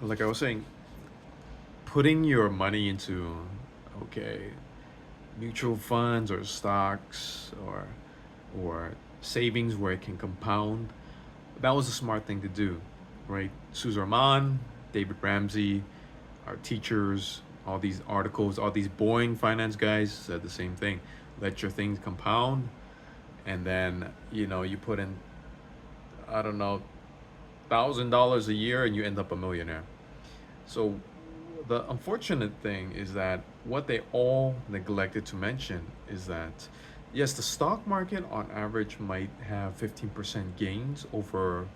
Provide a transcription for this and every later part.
like I was saying, putting your money into, okay, mutual funds or stocks or savings where it can compound, that was a smart thing to do, right? Suze Rahman, David Ramsey, our teachers, all these articles, all these boring finance guys said the same thing. Let your things compound, and then you put in, I don't know, $1,000 a year, and you end up a millionaire. So the unfortunate thing is that what they all neglected to mention is that yes, the stock market on average might have 15% gains over,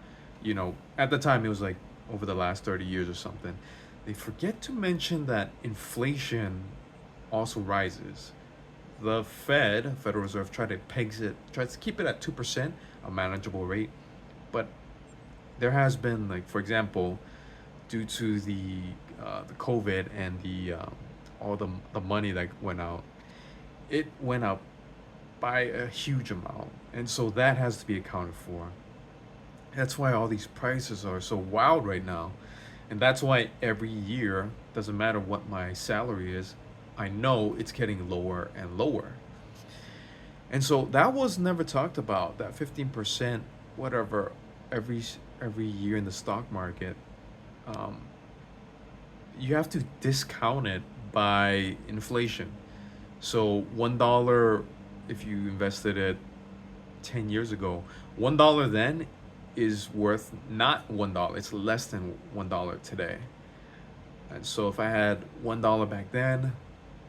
at the time it was like over the last 30 years or something. They forget to mention that inflation also rises. The Federal Reserve, tries to keep it at 2%, a manageable rate, but there has been, like, for example, due to the COVID and all the money that went out, it went up by a huge amount, and so that has to be accounted for. That's why all these prices are so wild right now, and that's why every year, doesn't matter what my salary is, I know it's getting lower and lower. And so that was never talked about. That 15%, whatever, every every year in the stock market, um, you have to discount it by inflation. So $1, if you invested it 10 years ago, $1 then is worth not $1. It's less than $1 today. And so if I had $1 back then,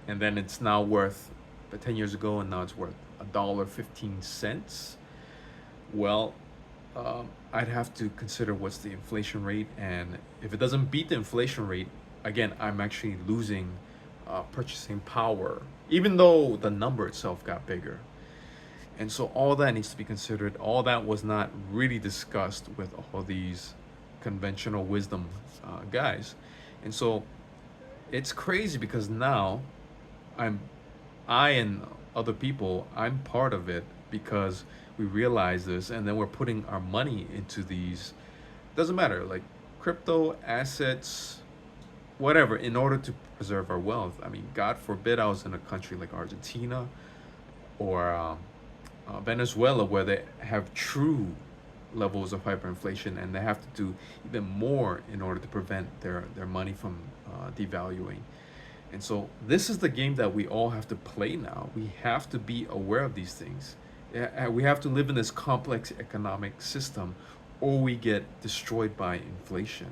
and then it's now worth, but 10 years ago, and now it's worth $1.15. Well, I'd have to consider what's the inflation rate, and if it doesn't beat the inflation rate, again, I'm actually losing purchasing power, even though the number itself got bigger. And so all that needs to be considered. All that was not really discussed with all these conventional wisdom guys. And so it's crazy because now I'm I and other people, I'm part of it because we realize this, and then we're putting our money into these, doesn't matter, like crypto assets, whatever, in order to preserve our wealth. I mean, God forbid I was in a country like Argentina or Venezuela, where they have true levels of hyperinflation, and they have to do even more in order to prevent their money from devaluing. And so this is the game that we all have to play now. We have to be aware of these things. Yeah, we have to live in this complex economic system, or we get destroyed by inflation.